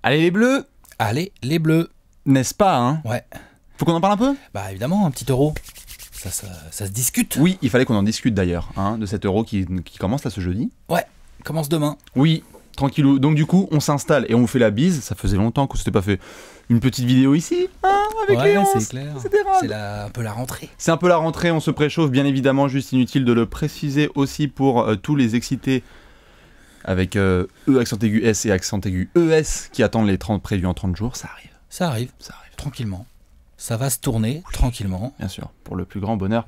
Allez les bleus, Allez, les bleus. n'est-ce pas hein? Ouais. Faut qu'on en parle un peu? Bah évidemment, un petit euro. Ça se discute. Oui, il fallait qu'on en discute d'ailleurs, hein, de cet euro qui commence là ce jeudi. Ouais, commence demain. Oui, tranquillou. Donc du coup, on s'installe et on vous fait la bise. Ça faisait longtemps qu'on s'était pas fait une petite vidéo ici, hein, avec Ouais, les 11, c'est clair. etc. C'est un peu la rentrée. C'est un peu la rentrée, on se préchauffe, bien évidemment, juste inutile de le préciser aussi pour tous les excités avec E accent aigu S et accent aigu ES qui attendent les 30 prévus en 30 jours, ça arrive. Ça arrive, tranquillement. Ça va se tourner tranquillement. Bien sûr, pour le plus grand bonheur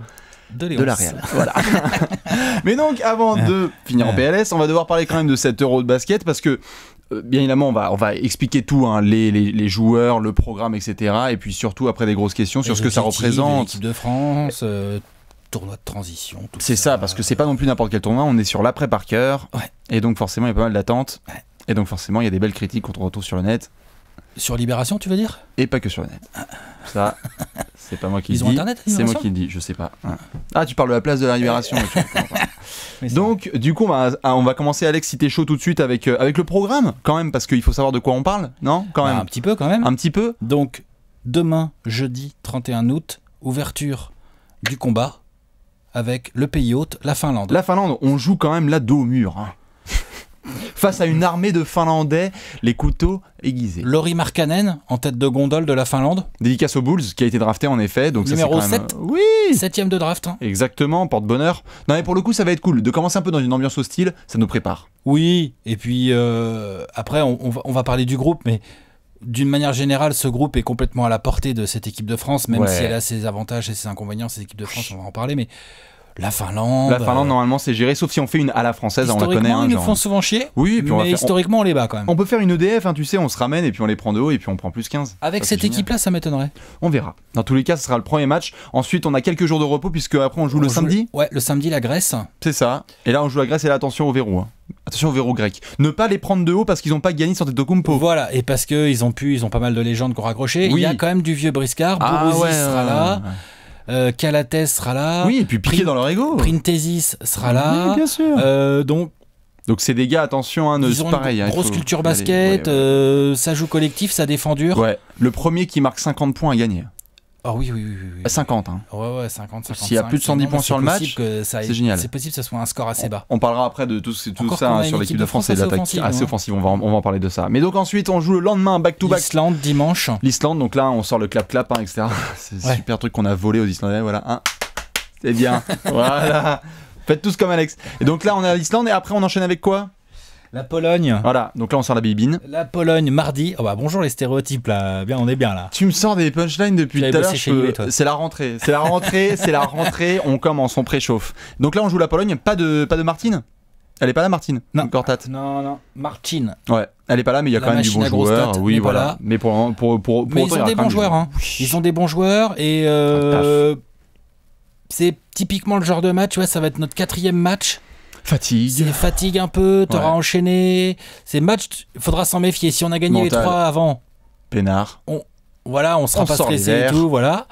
De de la Real. Voilà. Mais donc, avant de finir en PLS, on va devoir parler quand même de cet euro de basket parce que, bien évidemment, on va expliquer tout, hein, les joueurs, le programme, etc. Et puis surtout, après, des grosses questions sur ce que ça représente. L'équipe de France, tournoi de transition. C'est ça, parce que c'est pas non plus n'importe quel tournoi, on est sur l'après par cœur. Ouais. Et donc, forcément, il y a pas mal d'attentes. Ouais. Et donc, forcément, il y a des belles critiques qu'on retrouve sur le net. Sur Libération, tu veux dire? Et pas que sur le net. Ça, c'est pas moi qui le dis. Ils ont Internet, c'est moi Libération qui le dis, je sais pas. Ah, tu parles de la place de la Libération. Mais ça- Donc, du coup, on va commencer, Alex, si t'es chaud tout de suite avec le programme, quand même, parce qu'il faut savoir de quoi on parle, non? Quand même. un petit peu quand même. Un petit peu. Donc, demain, jeudi 31 août, ouverture du combat avec le pays hôte, la Finlande. La Finlande, on joue quand même là dos au mur. Hein. Face à une armée de Finlandais, les couteaux aiguisés. Lauri Markkanen, en tête de gondole de la Finlande. Dédicace aux Bulls, qui a été drafté en effet. Donc Numéro ça, c'est quand même... 7. Oui. 7ème de draft. Hein. Exactement, porte-bonheur. Non mais pour le coup, ça va être cool. De commencer un peu dans une ambiance hostile, ça nous prépare. Oui, et puis après, on va parler du groupe, mais d'une manière générale, ce groupe est complètement à la portée de cette équipe de France, même si elle a ses avantages et ses inconvénients, cette équipe de France, on va en parler, mais la Finlande... Normalement, c'est géré, sauf si on fait une à la française, on la connaît. Historiquement, Hein, ils genre... nous font souvent chier, oui, et puis mais historiquement, on les bat quand même. On peut faire une EDF, hein, tu sais, on se ramène et puis on les prend de haut et puis on prend plus 15. Avec ça, cette équipe-là, ça m'étonnerait. On verra. Dans tous les cas, ce sera le premier match. Ensuite, on a quelques jours de repos puisque après on joue le samedi. Ouais, le samedi, la Grèce. C'est ça. Et là, on joue la Grèce et là, attention au verrou. Hein. Attention au verrou grec. Ne pas les prendre de haut parce qu'ils n'ont pas gagné sur Antetokounmpo. Voilà, et parce qu'ils ont pas mal de légendes qui ont raccroché. Oui. Il y a quand même du vieux briscard. Bourousis sera là. Calates sera là. Oui, et puis piqué dans leur ego. Printesis sera là. Oui, bien sûr. Donc c'est des gars, attention, hein, ils ont pareil. une grosse culture basket, ça joue collectif, ça défend dur. Ouais, le premier qui marque 50 points a gagné. Ah oui. 50, hein. Ouais, 50, 55. S'il y a plus de 110 points sur le match, c'est génial. C'est possible que ça soit un score assez bas. On parlera après de tout ça hein, sur l'équipe de France et de assez l'attaque assez offensive. On va en parler de ça. Mais donc ensuite, on joue le lendemain, back-to-back. L'Islande, dimanche. L'Islande, donc là, on sort le clap-clap, hein, etc. C'est un super truc qu'on a volé aux Islandais, voilà. Hein. C'est bien. Voilà. Faites tous comme Alex. Et donc là, on est à l'Islande et après, on enchaîne avec quoi? La Pologne. Voilà, donc là on sort la bibine. La Pologne mardi. Oh bah bonjour les stéréotypes là, bien on est bien là. Tu me sors des punchlines depuis tout à l'heure. C'est la rentrée, c'est la rentrée, on commence, on préchauffe. Donc là on joue la Pologne, pas de Martine. Elle est pas là Martine. Non. Gortat. Non, Martine. Ouais, elle est pas là mais il y a quand même du bon joueur. Oui, voilà. Mais pour mais ils ont des bons joueurs hein. Ils ont des bons joueurs et c'est typiquement le genre de match, tu vois, ça va être notre 4e match. Fatigue un peu, t'auras enchaîné. C'est match, il faudra s'en méfier. Si on a gagné les 3 avant, peinard. On sera pas stressé et tout, voilà.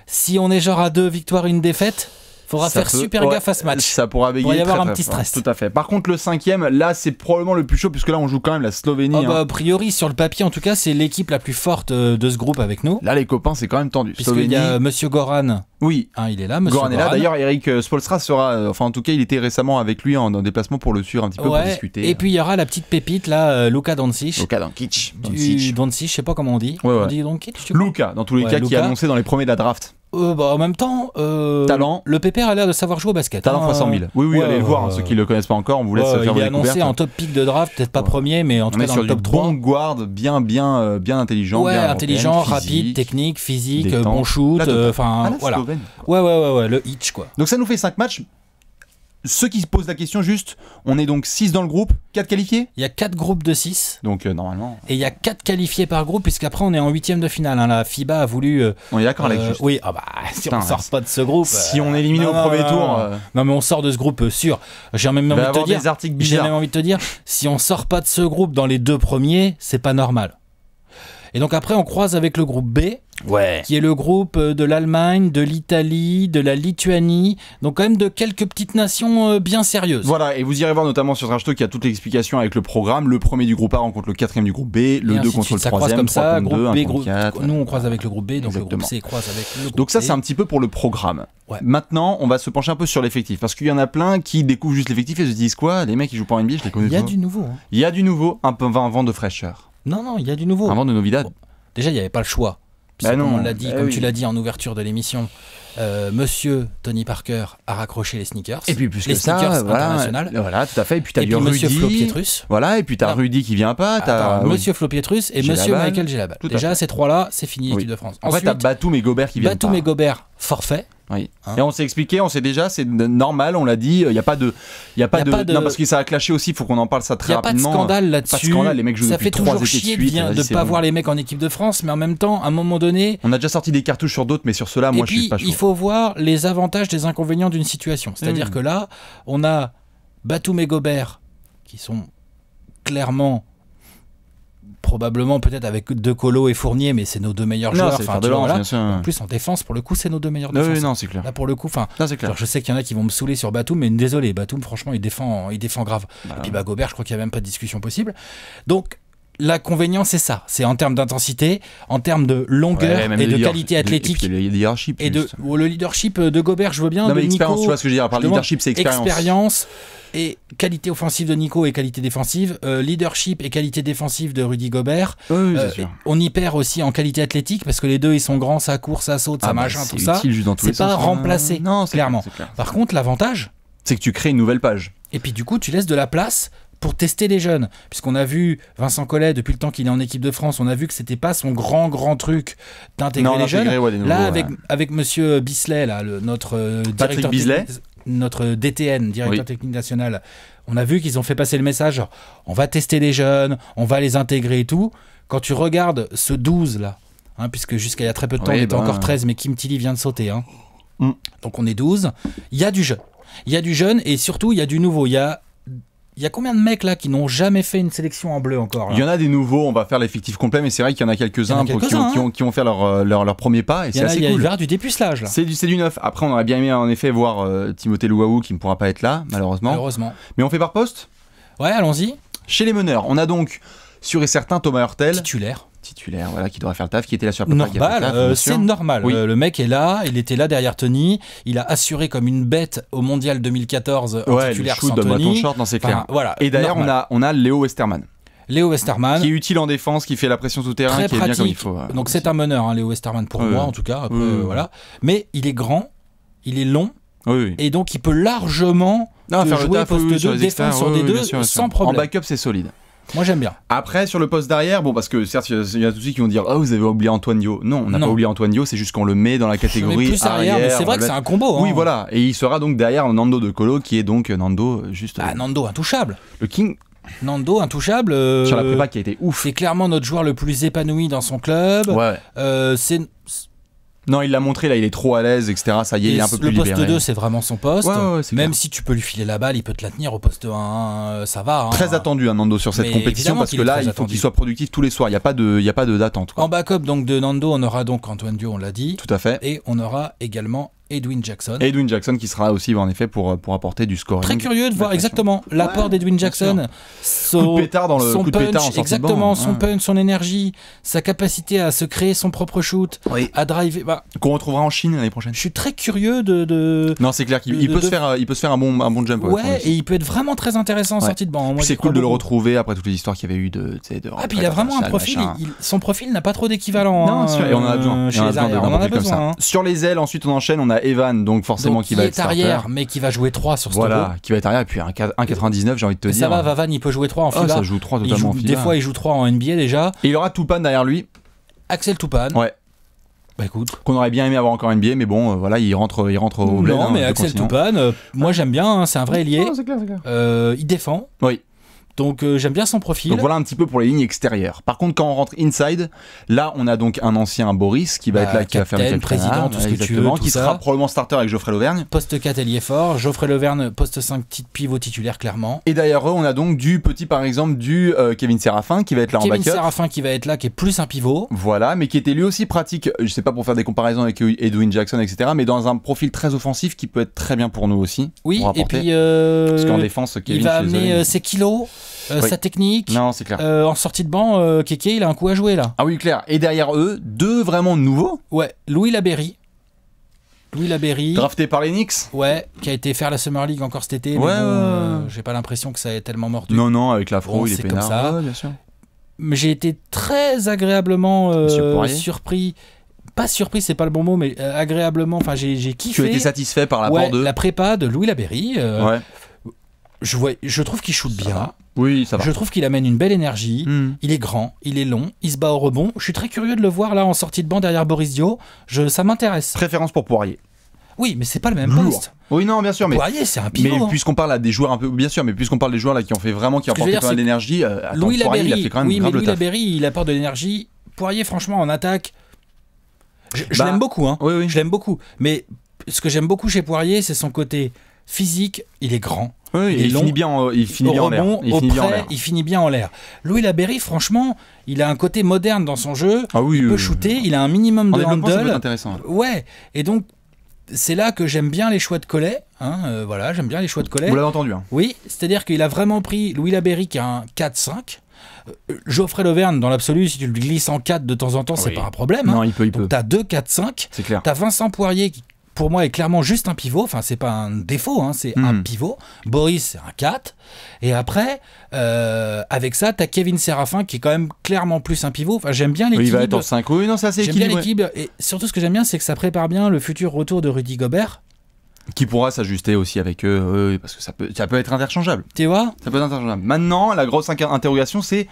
Si on est genre à 2 victoires et 1 défaite, faudra faire super gaffe à ce match. Ça pourra bégayer. Il y avoir un petit stress. Tout à fait. Par contre, le 5e, là, c'est probablement le plus chaud puisque là, on joue quand même la Slovénie. A priori, sur le papier, en tout cas, c'est l'équipe la plus forte de ce groupe avec nous. Là, les copains, c'est quand même tendu. Puisqu'il y a Monsieur Goran. Oui. Hein, il est là, Monsieur Goran est là. D'ailleurs, Eric Spoelstra sera. Enfin, en tout cas, il était récemment avec lui en déplacement pour le suivre un petit peu pour discuter. Et puis, il y aura la petite pépite, là, Luka Doncic. Doncic, je sais pas comment on dit. Ouais. On dit Doncic, Luka, dans tous les cas, qui est annoncé dans les premiers de la draft. En même temps, talent. Le pépère a l'air de savoir jouer au basket. Talent x 100 000. Oui, allez le voir. Ceux qui le connaissent pas encore, on vous laisse faire vos découvertes. Il est annoncé en top pick de draft, peut-être pas premier, mais en tout cas dans le top 3. Bon guard, bien intelligent. Ouais, bien intelligent, rapide, technique, physique, bon shoot. Enfin, voilà. Ouais, le hitch quoi. Donc ça nous fait 5 matchs. Ceux qui se posent la question juste, on est donc 6 dans le groupe, 4 qualifiés. Il y a 4 groupes de 6. Donc normalement. Et il y a 4 qualifiés par groupe, puisqu'après on est en 8e de finale. Hein. La FIBA a voulu. On est d'accord avec juste. Oui, si on sort pas de ce groupe. Si on est éliminé au premier tour. Non, mais on sort de ce groupe sûr. J'ai même envie de te dire, si on sort pas de ce groupe dans les 2 premiers, c'est pas normal. Et donc après, on croise avec le groupe B, qui est le groupe de l'Allemagne, de l'Italie, de la Lituanie, donc quand même de quelques petites nations bien sérieuses. Voilà, et vous irez voir notamment sur Trash Talk, il y a toute l'explication avec le programme. Le premier du groupe A rencontre le quatrième du groupe B, le 2 contre le troisième, comme ça, 3.2, groupe B, 1.4. nous on croise avec le groupe B, donc Exactement. le groupe C croise avec le groupe Donc ça, D. c'est un petit peu pour le programme. Ouais. Maintenant, on va se pencher un peu sur l'effectif, parce qu'il y en a plein qui découvrent juste l'effectif et se disent quoi, les mecs qui jouent pas en NBA, je les connais Il y a pas. du nouveau. Hein. Il y a du nouveau, un vent de fraîcheur, Non, il y a du nouveau. un vent de novidad. Bon. Déjà, il n'y avait pas le choix. Bah Comme non, on l'a dit, comme tu l'as dit en ouverture de l'émission, Monsieur Tony Parker a raccroché les sneakers. Et puis plus les que ça, sneakers voilà, internationales. voilà, tout à fait. Et puis t'as Et du puis Monsieur Flo Rudy. Pietrus. Voilà, et puis t'as Alors, Rudy qui vient pas. T'as Attends, Monsieur Flo Pietrus et Monsieur Gelabal. Michael Gelabal. Tout à Déjà, fait. ces trois-là, c'est fini Oui. l'équipe de France. Après, t'as Ensuite, Batum et Gobert qui viennent pas. Batum et Gobert, forfait. Oui. Hein. Et on s'est expliqué, on sait déjà, c'est normal, on l'a dit, il n'y a pas de. Non, parce que ça a clashé aussi, il faut qu'on en parle ça Il très n'y a pas de rapidement. scandale là-dessus. Pas de scandale, les mecs jouent ça depuis fait 3 toujours étés de chier suite. de vas-y, ne c'est pas bon. voir les mecs en équipe de France, mais en même temps, à un moment donné. On a déjà sorti des cartouches sur d'autres, mais sur ceux-là, moi Et je suis puis, pas chaud. il faut voir les avantages des inconvénients d'une situation. C'est-à-dire que là, on a Batum et Gobert qui sont clairement, probablement peut-être avec De Colo et Fournier, mais c'est nos deux meilleurs Non, joueurs. c'est Enfin, faire de tu vois, l'ange, voilà. bien sûr. En plus, en défense, pour le coup, c'est nos deux meilleurs Oui, défenseurs. non, c'est clair. Là, pour le coup, enfin, Non, c'est clair. je sais qu'il y en a qui vont me saouler sur Batum, mais désolé, Batum, franchement, il défend grave. Bah, Et puis Gobert, je crois qu'il n'y a même pas de discussion possible. Donc, l'inconvénient, c'est ça. C'est en termes d'intensité, en termes de longueur ouais, même et le de leader- qualité athlétique. Et puis le leadership. Et juste. le leadership de Gobert, je veux bien. Non, de mais expérience, Nico, tu vois ce que je veux dire. Par je demande leadership, c'est expérience. expérience et qualité offensive de Nico et qualité défensive. Leadership et qualité défensive de Rudy Gobert. Oui, c'est sûr. Et on y perd aussi en qualité athlétique parce que les deux, ils sont grands, ça court, ça saute, ça machin, tout ça. C'est utile juste dans tous les C'est pas sens. remplacé, Non, c'est clairement. clair, c'est clair. Par contre, l'avantage, C'est que tu crées une nouvelle page. et puis du coup, tu laisses de la place pour tester les jeunes. Puisqu'on a vu Vincent Collet, depuis le temps qu'il est en équipe de France, on a vu que c'était pas son grand truc d'intégrer les jeunes. Ouais, des nouveaux, Là, ouais. avec monsieur Bisley, là, notre directeur Bisley. notre DTN, directeur Oui. technique national, on a vu qu'ils ont fait passer le message, genre, on va tester les jeunes, on va les intégrer et tout. Quand tu regardes ce 12 là, hein, puisque jusqu'à il y a très peu de temps, Oui, on était bah, encore 13, mais Kim Tilly vient de sauter. Hein. Mm. Donc on est 12. Il y a du jeune. Il y a du jeune et surtout, il y a du nouveau. Il y a combien de mecs là qui n'ont jamais fait une sélection en bleu encore là Il y en a des nouveaux, on va faire l'effectif complet, mais c'est vrai qu'il y en a quelques-uns Il y en a quelques-uns, qui vont faire leur premier pas, et Il y c'est en a, assez il y cool. a du dépucelage là. C'est du neuf. Après, on aurait bien aimé en effet voir Timothée Luwawu qui ne pourra pas être là, malheureusement. Malheureusement. Mais on fait par poste. Ouais, allons-y. Chez les meneurs, on a donc sûr et certain Thomas Hurtel, Titulaire. voilà, qui devrait faire le taf, qui était là sur la prépa, qui a fait le Normal, taf, bien c'est sûr. normal. Oui. Le mec est là, il était là derrière Tony, il a assuré comme une bête au mondial 2014 en Ouais, le titulaire shoot sans de ton Tony. short, non, c'est clair. Enfin, voilà, Et d'ailleurs, normal. on a Léo Westerman, Léo Westerman, qui est utile en défense, qui fait la pression tout terrain, très qui est bien comme il pratique. faut. Donc c'est un meneur, hein, Léo Westerman pour Ouais. moi en tout cas. Après, Ouais. voilà. Mais il est grand, il est long Oui, oui. et donc il peut largement Non, faire le jouer taf, poste oui, 2, sur les défendre externes, sur oui, des oui, deux bien sûr, bien sûr. sans problème. En backup, c'est solide. Moi j'aime bien. Après, sur le poste d'arrière, bon, parce que certes, il y a tous ceux qui vont dire, ah, vous avez oublié Antoine Dio. Non, on n'a Non. pas oublié Antoine Dio, c'est juste qu'on le met dans la Mais catégorie plus arrière, mais c'est on vrai va que c'est mettre- un combo. Oui, hein. voilà. Et il sera donc derrière Nando De Colo, qui est donc Nando, juste Ah, Nando intouchable. le King Nando intouchable. sur la prépa qui a été ouf. C'est clairement notre joueur le plus épanoui dans son club. Ouais. C'est Non, il l'a montré, là, il est trop à l'aise, etc. Ça y est, il est un peu plus le poste libéré. 2, c'est vraiment son poste. Ouais, c'est Même clair. si tu peux lui filer la balle, il peut te la tenir au poste 1, ça va. Hein. Très attendu, Nando, sur cette Mais compétition, évidemment parce qu'il que est là, très il faut attendu. qu'il soit productif tous les soirs. Il n'y a pas de d'attente, quoi. En backup donc de Nando, on aura donc Antoine Dio, on l'a dit. Tout à fait. Et on aura également Edwin Jackson. Et Edwin Jackson qui sera aussi, en effet, pour apporter du scoring. Très curieux de voir La pression. exactement l'apport d'Edwin Jackson, Coup de pétard dans le son coup de pétard en punch, sortie de exactement, banc, son ouais. punch, son énergie, sa capacité à se créer son propre shoot, Oui. à driver. Bah, Qu'on retrouvera en Chine l'année prochaine. je suis très curieux de... Non, c'est clair qu'il de- peut se faire un bon jump. Ouais, et il peut être vraiment très intéressant en Ouais. sortie de banc. Moi, Puis c'est j'y crois cool de le beaucoup. retrouver après toutes les histoires qu'il y avait eu de. Ah, puis il a vraiment un profil, son profil n'a pas trop d'équivalent. Non, hein, sûr, et on en a besoin. chez Et on en a les besoin arrières. d'un On en a profil comme besoin. ça. hein. Sur les ailes, ensuite on enchaîne, on a Evan, donc forcément Donc, qui va être est arrière, starter. mais qui va jouer 3 sur ce Voilà, qui va être arrière, et puis un 1,99, j'ai envie de te Mais dire. ça va, Vavan, il peut jouer 3 en Ah, FIBA. ça joue 3 Il totalement joue- en des FIBA. fois, il joue 3 en NBA déjà. Et il aura Toupane derrière lui. Axel Toupane. Ouais. Bah écoute. Qu'on aurait bien aimé avoir encore NBA, mais bon, voilà, il rentre au bled. Non, hein, mais le Axel continent. Toupane, moi j'aime bien, hein, c'est un vrai ailier. Non, c'est clair, c'est clair. Il défend. Oui. Donc j'aime bien son profil. Donc voilà un petit peu pour les lignes extérieures. Par contre, quand on rentre inside, là on a donc un ancien Boris qui va être là, qui va faire le président, tout ce que tu veux, qui sera probablement starter avec Geoffrey Lauvergne. Poste 4 ailier fort, Geoffrey Lauvergne poste 5 petite pivot titulaire clairement. Et derrière eux, on a donc du petit par exemple du Kevin Séraphin qui va être là en backup. Kevin Séraphin qui va être là, qui est plus un pivot. Voilà, mais qui était lui aussi pratique, je sais pas pour faire des comparaisons avec Edwin Jackson, etc., mais dans un profil très offensif qui peut être très bien pour nous aussi. Oui, et puis parce qu'en défense, Kevin, il va amener ses kilos. Sa technique. Non, c'est clair. En sortie de banc, Keke, il a un coup à jouer là. Ah oui, clair. Et derrière eux, deux vraiment nouveaux. Ouais, Louis Labéry. Drafté par les Knicks. Ouais, qui a été faire la Summer League encore cet été. Ouais, mais bon, j'ai pas l'impression que ça ait tellement mordu. Non, avec l'afro, bon, il est peinard. Comme ça. Ouais, bien sûr. Mais j'ai été très agréablement surpris. Pas surpris, c'est pas le bon mot, mais agréablement. Enfin, j'ai kiffé. Tu as été satisfait par l'apport de. La prépa de Louis Labéry. Ouais. Je trouve qu'il shoot bien. Oui, ça va. Je trouve qu'il amène une belle énergie. Il est grand, il est long, il se bat au rebond. Je suis très curieux de le voir là en sortie de banc derrière Boris Dio. Ça m'intéresse. Préférence pour Poirier. Oui, mais c'est pas le même poste. Oui, non, bien sûr, mais Poirier, c'est un pivot. Mais puisqu'on parle à des joueurs un peu, bien sûr, mais puisqu'on parle des joueurs là qui ont fait vraiment, qui ont apporté pas mal d'énergie. Louis Labéry, il a fait quand même Louis Labéry, il apporte de l'énergie. Poirier, franchement, en attaque, je l'aime beaucoup. Hein. Oui. Je l'aime beaucoup. Mais ce que j'aime beaucoup chez Poirier, c'est son côté physique. Il est grand. Oui, il finit bien en l'air. Il finit bien en l'air. Louis Labéry, franchement, il a un côté moderne dans son jeu. Il peut shooter, il a un minimum de handle. Ça peut être intéressant. Ouais, et donc c'est là que j'aime bien les choix de Collet. Voilà, j'aime bien les choix de Collet. Vous l'avez entendu. Hein. Oui, c'est-à-dire qu'il a vraiment pris Louis Labéry qui a un 4-5. Geoffrey Lauvergne, dans l'absolu, si tu le glisses en 4 de temps en temps, c'est pas un problème. Non, il peut. Donc t'as 2-4-5. C'est clair. T'as Vincent Poirier qui, pour moi, est clairement juste un pivot. Enfin, c'est pas un défaut, c'est un pivot. Boris, c'est un 4. Et après, avec ça, t'as Kevin Séraphin qui est quand même clairement plus un pivot. Enfin, j'aime bien l'équilibre. Il va être en 5. Oui, non, c'est assez équilibré. J'aime bien l'équilibre. Et surtout, ce que j'aime bien, c'est que ça prépare bien le futur retour de Rudy Gobert. Qui pourra s'ajuster aussi avec eux, parce que ça peut être interchangeable. Tu vois ? Ça peut être interchangeable. Maintenant, la grosse interrogation, c'est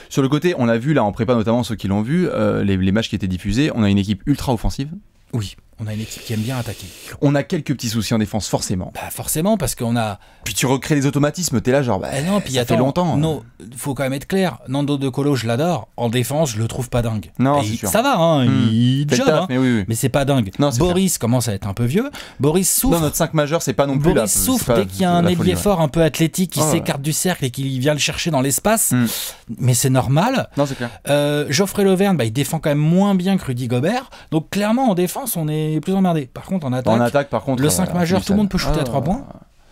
sur le côté, on a vu là en prépa, notamment ceux qui l'ont vu, les matchs qui étaient diffusés, on a une équipe ultra offensive. Oui, on a une équipe qui aime bien attaquer. On a quelques petits soucis en défense, forcément. Forcément, parce qu'on a... Puis tu recrées des automatismes, t'es là genre, non, puis ça fait longtemps. Non, faut quand même être clair. Nando De Colo, je l'adore. En défense, je le trouve pas dingue. Non, c'est sûr. Ça va, il job, mais c'est pas dingue. Non, Boris commence à être un peu vieux. Boris souffre. Dans notre 5 majeur, c'est pas non plus Boris souffre dès qu'il y a un ailier fort un peu athlétique qui s'écarte du cercle et qui vient le chercher dans l'espace. Mais c'est normal. Non, c'est clair. Geoffrey Lauvergne, il défend quand même moins bien que Rudy Gobert. Donc clairement, en défense, on est plus emmerdé. Par contre, en attaque, le 5 majeur, tout le monde peut shooter à 3 points.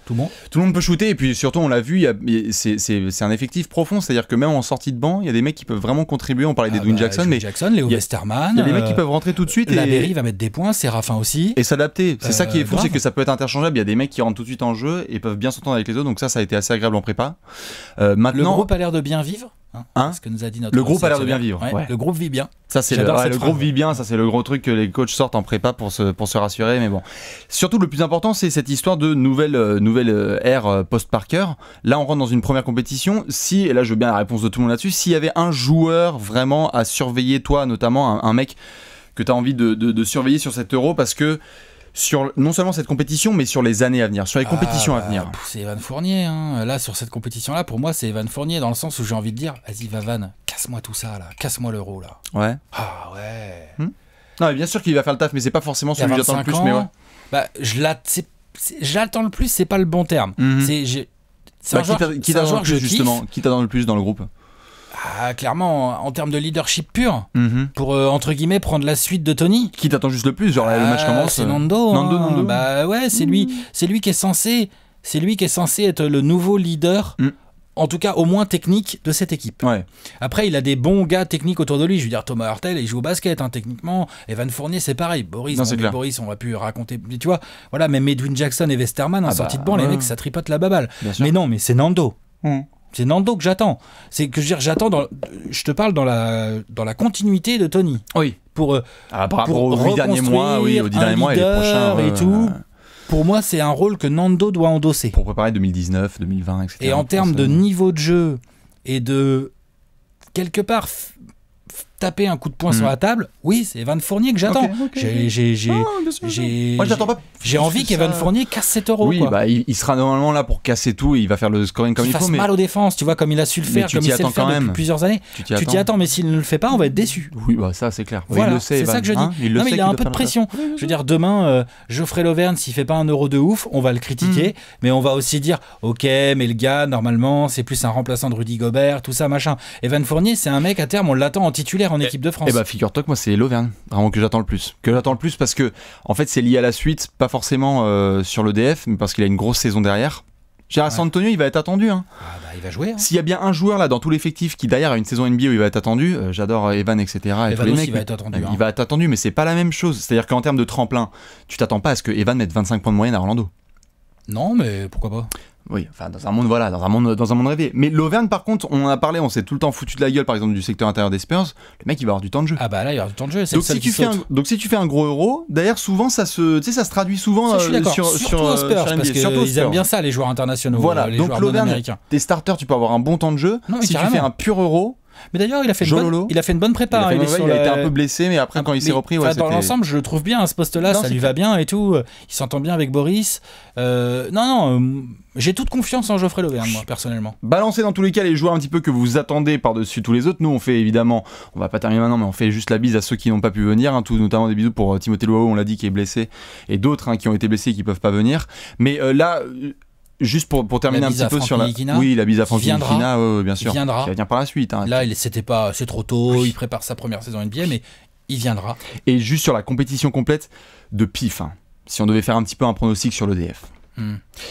Tout le monde peut shooter, et puis surtout on l'a vu, c'est un effectif profond, c'est-à-dire que même en sortie de banc, il y a des mecs qui peuvent vraiment contribuer. On parlait d'Edwin Jackson, mais Léo Westerman, il y a des mecs qui peuvent rentrer tout de suite. Labéry va mettre des points, Séraphin aussi. Et s'adapter. C'est ça qui est fou, c'est que ça peut être interchangeable. Il y a des mecs qui rentrent tout de suite en jeu et peuvent bien s'entendre avec les autres, donc ça a été assez agréable en prépa. Maintenant, le groupe a l'air de bien vivre. Ce que nous a dit notre le groupe a l'air de bien vivre. Ouais. Le groupe vit bien. Ça c'est le groupe vit bien. Ça c'est le gros truc que les coachs sortent en prépa pour se rassurer. Mais bon, surtout le plus important, c'est cette histoire de nouvelle ère post-Parker. Là, on rentre dans une première compétition. Et là, je veux bien la réponse de tout le monde là-dessus. S'il y avait un joueur vraiment à surveiller, toi notamment, un mec que tu as envie de surveiller sur cet Euro, parce que sur non seulement cette compétition, mais sur les années à venir, sur les compétitions à venir. C'est Evan Fournier. Là, sur cette compétition-là, pour moi, c'est Evan Fournier, dans le sens où j'ai envie de dire, vas-y, Vavan, casse-moi tout ça, là. Casse-moi l'Euro, là. Ouais. Ah ouais. Non, mais bien sûr qu'il va faire le taf, mais c'est pas forcément celui que j'attends le plus. Mais ouais. J'attends le plus, c'est pas le bon terme. C'est un joueur qui t'attend le plus, justement. Qui t'attend le plus dans le groupe? Clairement, en termes de leadership pur, pour entre guillemets prendre la suite de Tony. Qui t'attend juste le plus, genre le match commence. C'est Nando. Nando. Bah ouais, c'est lui qui est censé être le nouveau leader. En tout cas, au moins technique de cette équipe. Ouais. Après, il a des bons gars techniques autour de lui. Je veux dire, Thomas Hurtel, il joue au basket, techniquement. Evan Fournier, c'est pareil. Boris, on va plus raconter. Tu vois, voilà, même Edwin Jackson et Westerman en sortie de banc, les mecs, ça tripote la baballe. Mais non, mais c'est Nando. C'est Nando que j'attends. C'est que je te parle dans la continuité de Tony. Oui. Pour aux 8 derniers mois, aux 10 derniers mois et les prochains. Et tout. Pour moi, c'est un rôle que Nando doit endosser. Pour préparer 2019, 2020, etc. Et en termes de niveau de jeu et de quelque part taper un coup de poing sur la table, oui, c'est Evan Fournier que j'attends. J'ai envie qu'Evan Fournier casse 7 euros. Oui, quoi. Il sera normalement là pour casser tout et il va faire le scoring comme il faut. Il fasse mal aux défenses, tu vois, comme il a su le faire, comme il sait le faire depuis plusieurs années. Tu t'y attends, mais s'il ne le fait pas, on va être déçu. Oui, bah ça c'est clair. Voilà, c'est ça que je dis. Non, mais il a un peu de pression. Je veux dire, demain, Geoffrey Lauvergne, s'il fait pas un euro de ouf, on va le critiquer, mais on va aussi dire, ok, mais le gars, normalement, c'est plus un remplaçant de Rudy Gobert, tout ça, machin. Evan Fournier, c'est un mec, à terme, on l'attend en titulaire en équipe de France. Eh bah, figure-toi que moi, c'est Lauvergne, vraiment que j'attends le plus. Parce que, en fait, c'est lié à la suite, pas forcément sur l'EDF, mais parce qu'il a une grosse saison derrière. San Antonio, il va être attendu. Hein. Ah bah, il va jouer. Hein. S'il y a bien un joueur là dans tout l'effectif qui d'ailleurs a une saison NBA où il va être attendu, j'adore Evan, etc. Et tous les mecs, il va être attendu. Il va être attendu, mais c'est pas la même chose. C'est-à-dire qu'en termes de tremplin, tu t'attends pas à ce que Evan mette 25 points de moyenne à Orlando. Non, mais pourquoi pas. Oui, enfin dans un monde rêvé. Mais l'Auvergne, par contre, on en a parlé, on s'est tout le temps foutu de la gueule, par exemple du secteur intérieur des Spurs. Le mec, il va avoir du temps de jeu. Ah bah là, il va avoir du temps de jeu. C'est donc si tu fais un gros euro, d'ailleurs souvent ça se traduit souvent sur Spurs, parce qu'ils aiment bien ça, les joueurs internationaux. Voilà. Les donc joueurs l'Auvergne, tes starters, tu peux avoir un bon temps de jeu. Non, si tu fais un pur euro. Mais d'ailleurs, il a fait une bonne prépa. Il a été un peu blessé, mais après, quand il s'est repris, dans l'ensemble, je le trouve bien à ce poste-là. Ça lui va bien et tout. Il s'entend bien avec Boris. J'ai toute confiance en Geoffrey Lauvergne, moi, personnellement. Balancer dans tous les cas les joueurs un petit peu que vous attendez par-dessus tous les autres. Nous, on fait évidemment, on va pas terminer maintenant, mais on fait juste la bise à ceux qui n'ont pas pu venir. Tout, notamment des bisous pour Timothée Loao, on l'a dit, qui est blessé, et d'autres qui ont été blessés et qui peuvent pas venir. Mais là. Juste pour terminer un petit peu sur la bise à Francky Ntilikina, bien sûr. Il viendra. Qui va venir par la suite. Hein. Là, c'est trop tôt. Il prépare sa première saison NBA, mais il viendra. Et juste sur la compétition complète de pif, si on devait faire un petit peu un pronostic sur l'EDF.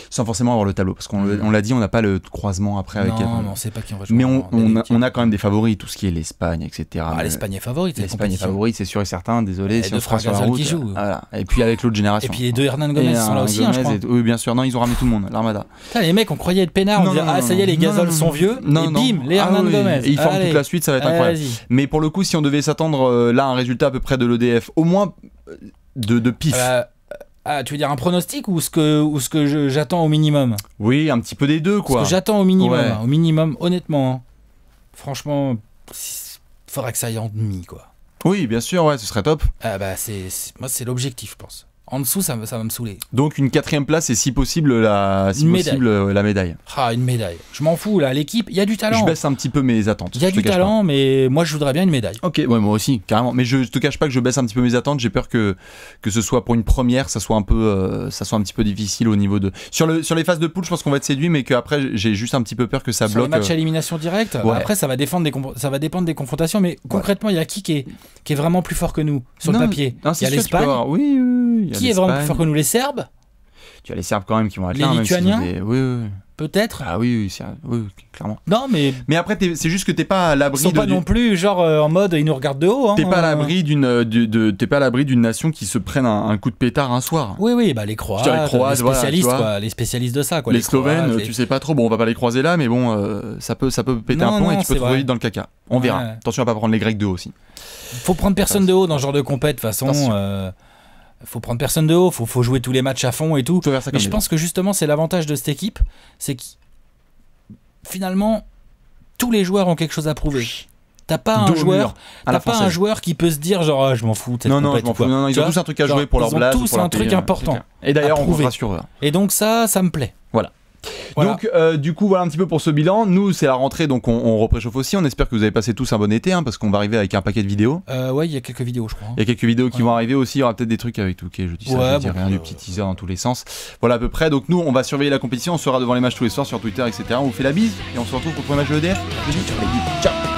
Sans forcément avoir le tableau, parce qu'on l'a dit, on n'a pas le croisement après avec mais on sait pas qui on va jouer. Mais on a quand même des favoris, tout ce qui est l'Espagne, etc. L'Espagne est favorite. L'Espagne est favorite, c'est sûr et certain. Désolé, si on se fera sur la route. Voilà. Et puis avec l'autre génération. Et puis les deux Hernan Gomez sont là aussi, je crois. Oui, bien sûr. Non, ils ont ramené tout le monde, l'armada. Les mecs, on croyait être peinards, on disait ça y est, les Gazols sont vieux. Et bim, les Hernan Gomez. Et ils forment toute la suite, ça va être incroyable. Mais pour le coup, si on devait s'attendre là à un résultat à peu près de l'EDF, au moins de pif. Tu veux dire un pronostic ou ce que j'attends au minimum? Oui, un petit peu des deux, quoi. Ce que j'attends au minimum. Ouais. Au minimum, honnêtement. Franchement, faudrait que ça aille en demi, quoi. Oui, bien sûr, ce serait top. Moi, c'est l'objectif, je pense. En dessous, ça va me saouler. Donc une 4ème place et si possible la médaille. Une médaille. Je m'en fous, là, l'équipe, il y a du talent. Je baisse un petit peu mes attentes. Il y a du talent, mais moi je voudrais bien une médaille. Ok, moi aussi, carrément. Mais je te cache pas que je baisse un petit peu mes attentes. J'ai peur que ce soit pour une première, ça soit un petit peu difficile au niveau de. Sur les phases de poule, je pense qu'on va être séduit, mais qu'après j'ai juste un petit peu peur que ça bloque. Les matchs à élimination directe. Après, ça va dépendre des confrontations, mais concrètement, il y a qui est vraiment plus fort que nous sur le papier. Il y a l'Espagne. Oui. Qui est vraiment plus fort que nous? Les Serbes? Tu as les Serbes quand même qui vont être là. Les Lituaniens? Oui. Peut-être. Ah oui, clairement. Non, mais après, c'est juste que t'es pas à l'abri. Ils sont pas non plus genre en mode ils nous regardent de haut. T'es pas à l'abri d'une nation qui se prenne un coup de pétard un soir. Oui, les Croates, les spécialistes, les spécialistes de ça, quoi. Les Slovènes, tu sais pas trop. Bon, on va pas les croiser là, mais bon, ça peut péter un plomb et tu peux te trouver vite dans le caca. On verra. Attention à pas prendre les Grecs de haut aussi. Faut prendre personne de haut dans ce genre de compète, de toute façon. Faut prendre personne de haut, faut jouer tous les matchs à fond et tout. Mais je pense que justement c'est l'avantage de cette équipe, c'est que finalement tous les joueurs ont quelque chose à prouver. T'as pas un joueur qui peut se dire genre je m'en fous de cette compète. Je m'en fous. Non, ils ont tous un truc à jouer pour leur blase. Ils ont tous un truc important. Et d'ailleurs on comptera sur eux. Et donc ça me plaît. Voilà. Donc du coup voilà un petit peu pour ce bilan. Nous c'est la rentrée donc on repréchauffe aussi. On espère que vous avez passé tous un bon été parce qu'on va arriver avec un paquet de vidéos. Il y a quelques vidéos je crois. Il y a quelques vidéos qui vont arriver aussi. Il y aura peut-être des trucs avec Touquet. Je dis ça, je dis rien du petit teaser dans tous les sens. Voilà à peu près. Donc nous on va surveiller la compétition. On sera devant les matchs tous les soirs sur Twitter etc. On vous fait la bise et on se retrouve pour le premier match de l'EDF. Ciao.